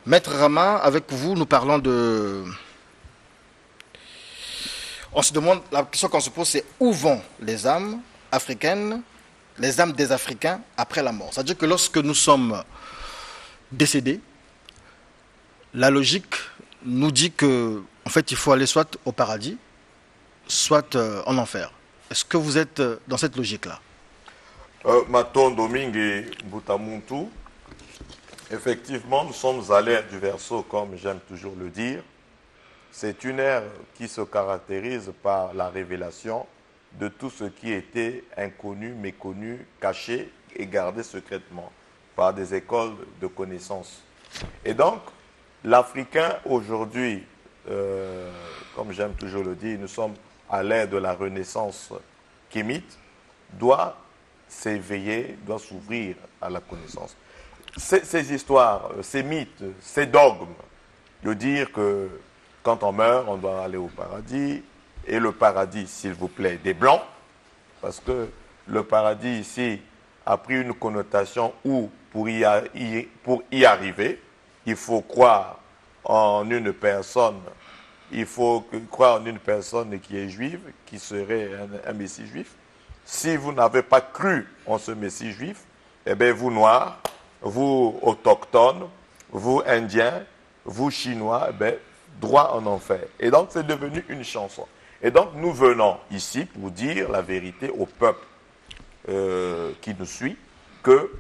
Maître Rama, avec vous, nous parlons de... On se demande, la question qu'on se pose, c'est où vont les âmes africaines, les âmes des Africains après la mort. C'est-à-dire que lorsque nous sommes décédés, la logique nous dit que, en fait, il faut aller soit au paradis, soit en enfer. Est-ce que vous êtes dans cette logique-là? Maton Domingue Boutamuntu, effectivement, nous sommes à l'ère du Verseau, comme j'aime toujours le dire. C'est une ère qui se caractérise par la révélation de tout ce qui était inconnu, méconnu, caché et gardé secrètement par des écoles de connaissances. Et donc, l'Africain aujourd'hui, comme j'aime toujours le dire, nous sommes à l'ère de la Renaissance kémite, doit s'éveiller, doit s'ouvrir à la connaissance. Ces histoires, ces mythes, ces dogmes, de dire que quand on meurt, on doit aller au paradis, et le paradis, s'il vous plaît, des blancs, parce que le paradis ici a pris une connotation où, pour y arriver, il faut croire en une personne, il faut croire en une personne qui est juive, qui serait un messie juif. Si vous n'avez pas cru en ce messie juif, eh bien vous noirs, vous autochtones, vous indiens, vous chinois, eh bien, droit en enfer. Et donc c'est devenu une chanson. Et donc nous venons ici pour dire la vérité au peuple qui nous suit, que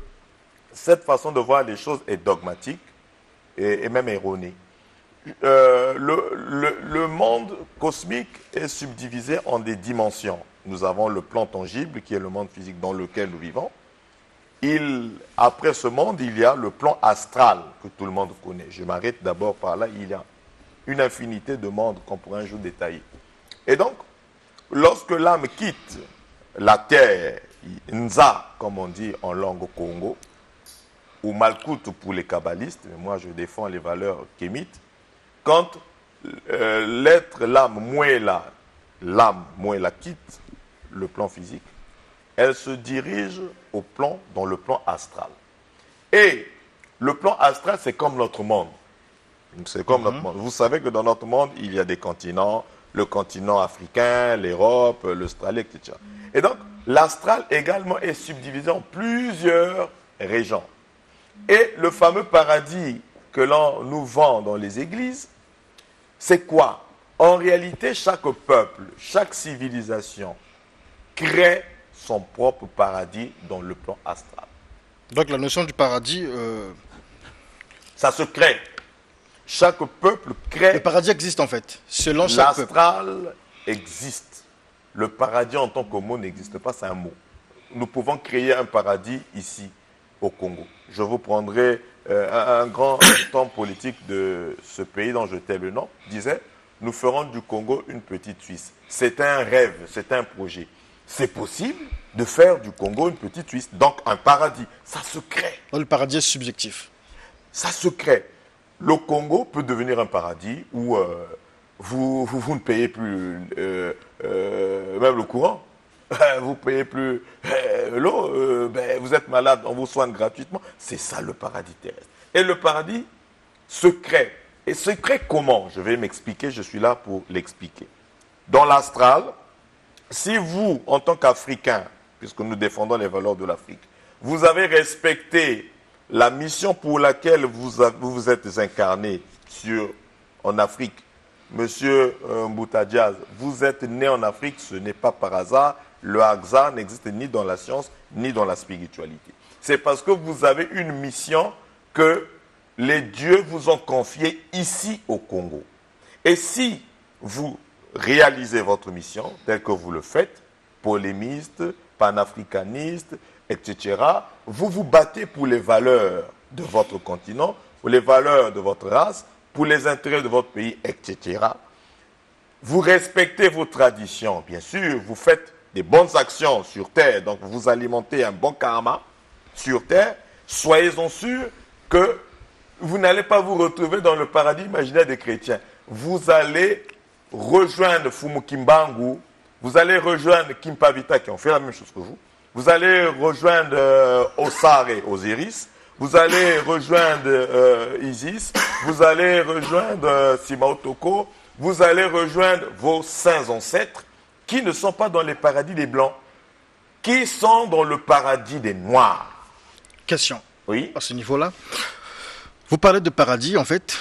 cette façon de voir les choses est dogmatique et même erronée. Le monde cosmique est subdivisé en des dimensions. Nous avons le plan tangible qui est le monde physique dans lequel nous vivons. Après ce monde, il y a le plan astral que tout le monde connaît. Je m'arrête d'abord par là. Il y a une infinité de mondes qu'on pourrait un jour détailler. Et donc, lorsque l'âme quitte la terre, Nza, comme on dit en langue Congo, ou Malkout pour les kabbalistes, mais moi je défends les valeurs kémites, quand l'être, l'âme Mouela quitte le plan physique, elle se dirige dans le plan astral. Et le plan astral, c'est comme notre monde. C'est comme notre monde. Vous savez que dans notre monde, il y a des continents, le continent africain, l'Europe, l'Australie, etc. Et donc, l'astral également est subdivisé en plusieurs régions. Et le fameux paradis que l'on nous vend dans les églises, c'est quoi? En réalité, chaque peuple, chaque civilisation crée son propre paradis dans le plan astral. Donc la notion du paradis... Ça se crée. Chaque peuple crée... Le paradis existe en fait, selon chaque peuple. L'astral existe. Le paradis en tant que mot n'existe pas, c'est un mot. Nous pouvons créer un paradis ici, au Congo. Je vous prendrai un grand homme politique de ce pays dont je tais le nom, disait, nous ferons du Congo une petite Suisse. C'est un rêve, c'est un projet. C'est possible de faire du Congo une petite Suisse. Donc un paradis, ça se crée. Le paradis est subjectif. Ça se crée. Le Congo peut devenir un paradis où vous ne payez plus même le courant. Vous ne payez plus l'eau. Vous êtes malade, on vous soigne gratuitement. C'est ça le paradis terrestre. Et le paradis se crée. Et se crée comment? Je vais m'expliquer, je suis là pour l'expliquer. Dans l'astral, si vous, en tant qu'Africain, puisque nous défendons les valeurs de l'Afrique, vous avez respecté la mission pour laquelle vous êtes incarné en Afrique, Monsieur Mbouta Diaz, vous êtes né en Afrique, ce n'est pas par hasard. Le hasard n'existe ni dans la science, ni dans la spiritualité. C'est parce que vous avez une mission que les dieux vous ont confiée ici au Congo. Et si vous réalisez votre mission, telle que vous le faites, polémiste, panafricaniste, etc., vous vous battez pour les valeurs de votre continent, pour les valeurs de votre race, pour les intérêts de votre pays, etc. Vous respectez vos traditions, bien sûr, vous faites des bonnes actions sur terre, donc vous alimentez un bon karma sur terre, soyez-en sûrs que vous n'allez pas vous retrouver dans le paradis imaginaire des chrétiens. Vous allez rejoindre Fumu Kimbangu, vous allez rejoindre Kimpavita qui ont fait la même chose que vous allez rejoindre Osare, Osiris, vous allez rejoindre Isis, vous allez rejoindre Simao Toko, vous allez rejoindre vos saints ancêtres qui ne sont pas dans les paradis des Blancs, qui sont dans le paradis des Noirs. Question. Oui. À ce niveau-là. Vous parlez de paradis, en fait.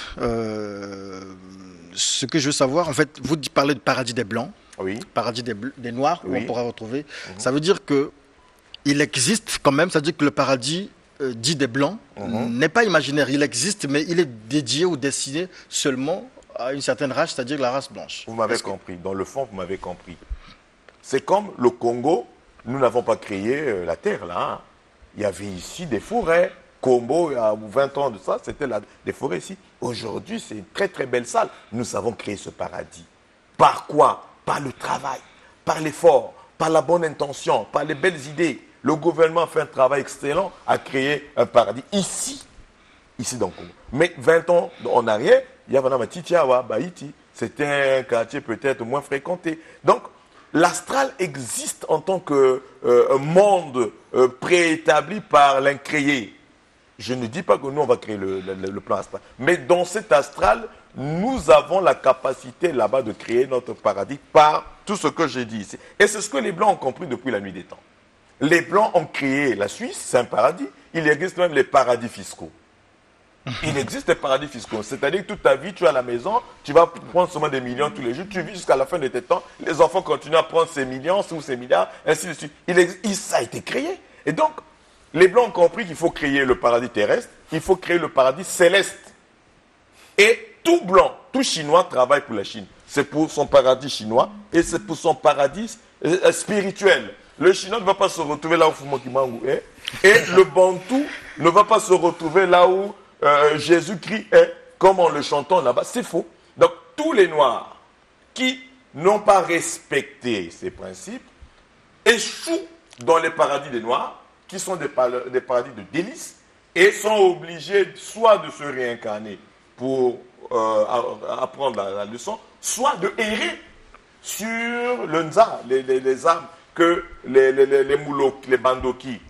Ce que je veux savoir, en fait, vous parlez de paradis des Blancs, Oui. paradis des Noirs, où Oui. on pourra retrouver. Ça veut dire que il existe quand même, ça veut dire que le paradis dit des Blancs n'est pas imaginaire. Il existe, mais il est dédié ou destiné seulement à une certaine race, c'est-à-dire la race blanche. Vous m'avez compris. Dans le fond, vous m'avez compris. C'est comme le Congo, nous n'avons pas créé la terre là. Hein. Il y avait ici des forêts. Combo, il y a 20 ans de ça, c'était des forêts ici. Aujourd'hui, c'est une très très belle salle. Nous avons créé ce paradis. Par quoi? Par le travail, par l'effort, par la bonne intention, par les belles idées. Le gouvernement a fait un travail excellent à créer un paradis ici dans le Congo. Mais 20 ans en arrière, il y avait Matitiawa, Baïti. C'était un quartier peut-être moins fréquenté. Donc, l'astral existe en tant que monde préétabli par l'incréé. Je ne dis pas que nous, on va créer le plan astral. Mais dans cet astral, nous avons la capacité là-bas de créer notre paradis par tout ce que j'ai dit ici. Et c'est ce que les Blancs ont compris depuis la nuit des temps. Les Blancs ont créé la Suisse, c'est un paradis. Il existe même les paradis fiscaux. Il existe des paradis fiscaux. C'est-à-dire que toute ta vie, tu es à la maison, tu vas prendre seulement des millions tous les jours, tu vis jusqu'à la fin de tes temps. Les enfants continuent à prendre ces millions ou ces milliards, ainsi de suite. Ça a été créé. Et donc, les Blancs ont compris qu'il faut créer le paradis terrestre, il faut créer le paradis céleste. Et tout Blanc, tout Chinois travaille pour la Chine. C'est pour son paradis chinois et c'est pour son paradis spirituel. Le Chinois ne va pas se retrouver là où Fumokimangu est. Et le Bantou ne va pas se retrouver là où Jésus-Christ est, comme en le chantant là-bas. C'est faux. Donc, tous les Noirs qui n'ont pas respecté ces principes échouent dans les paradis des Noirs, qui sont des paradis de délices, et sont obligés soit de se réincarner pour apprendre la leçon, soit de errer sur le nza, les armes que les mouloks, les bandoki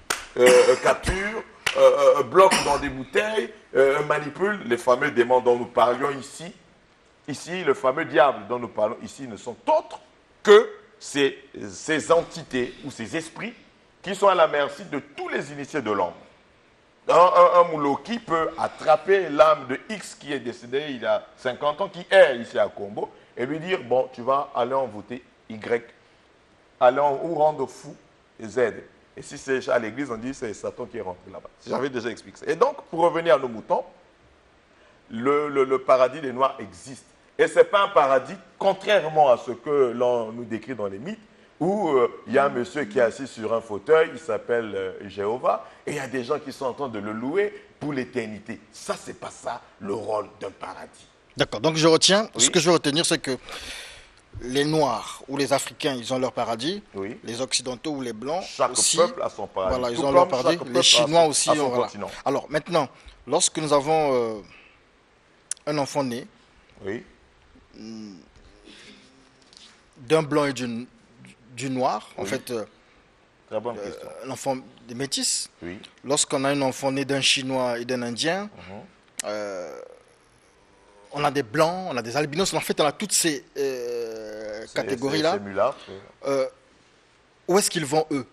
capturent, bloquent dans des bouteilles, manipulent les fameux démons dont nous parlions ici. Ici, le fameux diable dont nous parlons ici ne sont autres que ces entités ou ces esprits qui sont à la merci de tous les initiés de l'homme. Un mouloki peut attraper l'âme de X qui est décédé il y a 50 ans, qui est ici à Combo, et lui dire, bon, tu vas aller envoûter Y, aller ou rendre fou Z. Et si c'est à l'église, on dit c'est Satan qui est rentré là-bas. J'avais déjà expliqué ça. Et donc, pour revenir à nos moutons, le paradis des Noirs existe. Et ce n'est pas un paradis, contrairement à ce que l'on nous décrit dans les mythes, où il y a un monsieur qui est assis sur un fauteuil, il s'appelle Jéhovah, et il y a des gens qui sont en train de le louer pour l'éternité. Ça, c'est pas ça le rôle d'un paradis. D'accord, donc je retiens, Oui. ce que je veux retenir, c'est que les Noirs ou les Africains, ils ont leur paradis, Oui. les Occidentaux ou les Blancs Chaque aussi, peuple a son paradis. voilà, ils Tout ont leur comme paradis, chaque les peuple Chinois a aussi son voilà. continent. Alors maintenant, lorsque nous avons un enfant né, Oui. d'un Blanc et du Noir, en Oui. fait, Très bonne question. l'enfant des métis, Oui. lorsqu'on a un enfant né d'un Chinois et d'un Indien, on a des Blancs, on a des albinos, en fait, on a toutes ces catégories-là. C'est mulâtre. Où est-ce qu'ils vont, eux?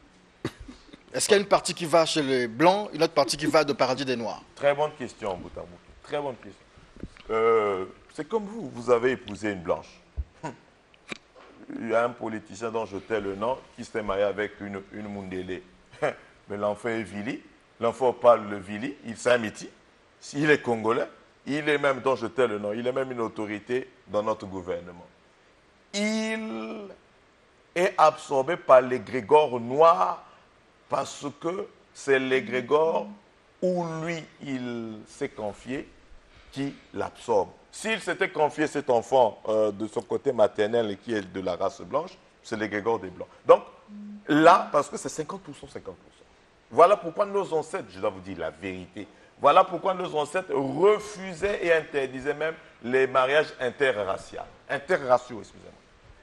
Est-ce qu'il y a une partie qui va chez les Blancs, une autre partie qui va de paradis des Noirs? Très bonne question, Boutamou. Très bonne question. C'est comme vous avez épousé une blanche. Il y a un politicien dont je tais le nom qui s'est marié avec une Mundélé. Mais l'enfant est Vili. L'enfant parle le Vili. Il s'est un métis. S'il est congolais, il est même, dont je tais le nom, il est même une autorité dans notre gouvernement. Il est absorbé par l'égrégore noir parce que c'est l'égrégore où lui, il s'est confié qui l'absorbe. S'il s'était confié cet enfant de son côté maternel et qui est de la race blanche, c'est l'égrégore des Blancs. Donc, là, parce que c'est 50%, 50%. Voilà pourquoi nos ancêtres, je dois vous dire la vérité, voilà pourquoi nos ancêtres refusaient et interdisaient même les mariages interraciaux. Interraciaux, excusez-moi.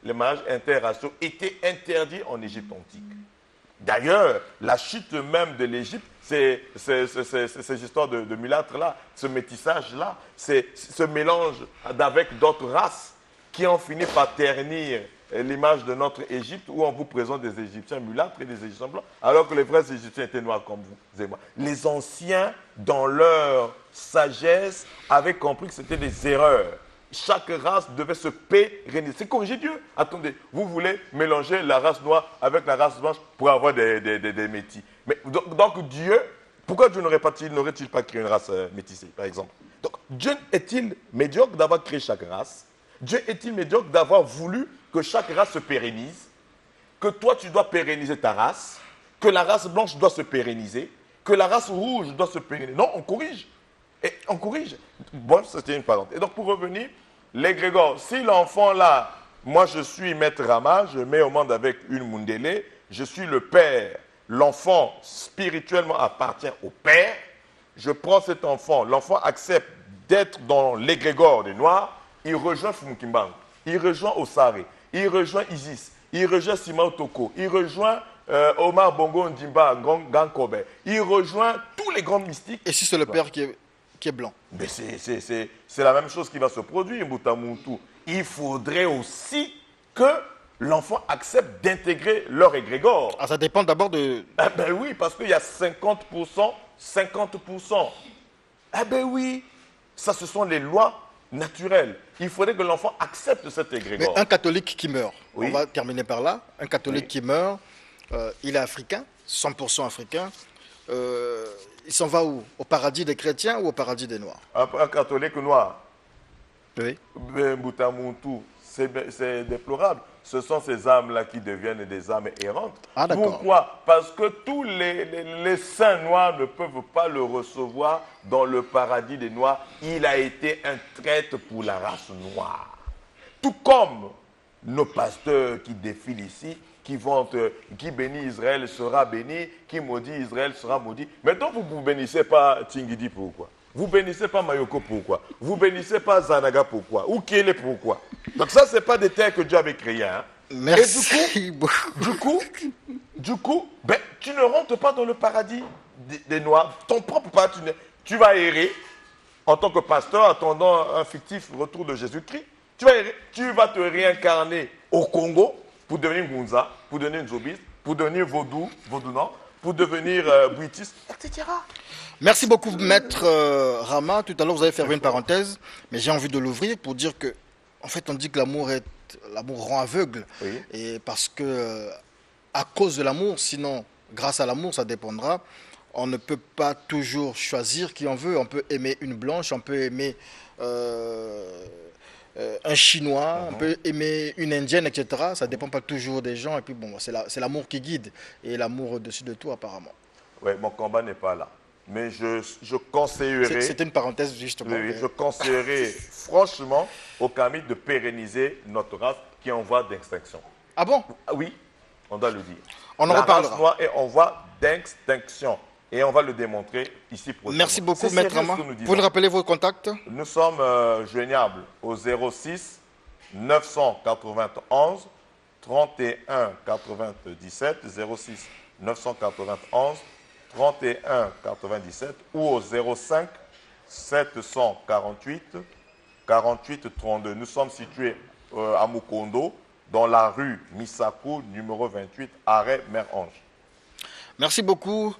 Les mariages interraciaux étaient interdits en Égypte antique. D'ailleurs, la chute même de l'Égypte, c'est ces histoires de mulâtres-là, ce métissage-là, c'est ce mélange avec d'autres races qui ont fini par ternir l'image de notre Égypte, où on vous présente des Égyptiens mulâtres et des Égyptiens blancs, alors que les vrais Égyptiens étaient noirs comme vous et moi. Les anciens, dans leur sagesse, avaient compris que c'était des erreurs. Chaque race devait se pérenniser. C'est corriger Dieu. Attendez, vous voulez mélanger la race noire avec la race blanche pour avoir des métis. Mais, donc Dieu, pourquoi Dieu n'aurait-il pas créé une race métissée, par exemple? Donc Dieu est-il médiocre d'avoir créé chaque race? Dieu est-il médiocre d'avoir voulu que chaque race se pérennise? Que toi, tu dois pérenniser ta race? Que la race blanche doit se pérenniser? Que la race rouge doit se pérenniser? Non, on corrige. Et on corrige. Bon, c'était une parenthèse. Et donc, pour revenir, l'égrégore, si l'enfant là, moi je suis maître Rama, je mets au monde avec une Mundélé, je suis le père, l'enfant spirituellement appartient au père, je prends cet enfant, l'enfant accepte d'être dans l'égrégore des Noirs, il rejoint Fumukimbang, il rejoint Osare, il rejoint Isis, il rejoint Simao Toko, il rejoint Omar Bongo Ndimba, Gankobe, il rejoint tous les grands mystiques. Et si c'est le père qui est blanc? Mais c'est la même chose qui va se produire, Mbutamuntu. Il faudrait aussi que l'enfant accepte d'intégrer leur égrégore. Ah, ça dépend d'abord de... Ah ben oui, parce qu'il y a 50%, 50%. Ah ben oui, ça ce sont les lois naturelles. Il faudrait que l'enfant accepte cet égrégore. Mais un catholique qui meurt, oui. On va terminer par là, un catholique oui. qui meurt, il est africain, 100% africain, il s'en va où? Au paradis des chrétiens ou au paradis des noirs? Un catholique noir. Oui. Mbutamuntu, c'est déplorable. Ce sont ces âmes-là qui deviennent des âmes errantes. Ah, d'accord. Pourquoi? Parce que tous les saints noirs ne peuvent pas le recevoir dans le paradis des noirs. Il a été un traître pour la race noire. Tout comme nos pasteurs qui défilent ici, qui bénit Israël sera béni, qui maudit Israël sera maudit. Maintenant, vous ne bénissez pas Tingidi, pourquoi? Vous ne bénissez pas Mayoko, pourquoi? Vous ne bénissez pas Zanaga, pourquoi? Ou Kiele, pourquoi? Donc ça, ce n'est pas des terres que Dieu avait créées. Hein? Merci beaucoup. Du coup, ben, tu ne rentres pas dans le paradis des Noirs. Ton propre paradis, tu vas errer en tant que pasteur, attendant un fictif retour de Jésus-Christ. Tu vas te réincarner au Congo pour devenir Ngunza, pour devenir Nzobiste, pour devenir Vaudounan, pour devenir Bouitis, etc. Merci beaucoup, maître Rama. Tout à l'heure, vous avez fermé une parenthèse, mais j'ai envie de l'ouvrir pour dire que, en fait, on dit que l'amour rend aveugle. Oui. Et parce que, à cause de l'amour, sinon, grâce à l'amour, ça dépendra. On ne peut pas toujours choisir qui on veut. On peut aimer une blanche, on peut aimer un Chinois, on peut aimer une Indienne, etc. Ça ne dépend pas toujours des gens. Et puis, bon, c'est l'amour qui guide. Et l'amour au-dessus de tout, apparemment. Oui, mon combat n'est pas là. Mais je conseillerais... C'était une parenthèse, justement. Oui, je conseillerais franchement au Camille de pérenniser notre race qui est en voie d'extinction. Ah bon? Oui, on doit le dire. On en reparlera. La race noire est en voie d'extinction. Et on va le démontrer ici prochainement. Merci beaucoup, Maître Rama. Vous pouvez rappeler vos contacts? Nous sommes joignables au 06 991 31 97 06 991 31 97 ou au 05 748 48 32. Nous sommes situés à Mukondo, dans la rue Misako, numéro 28, arrêt Mère Ange. Merci beaucoup.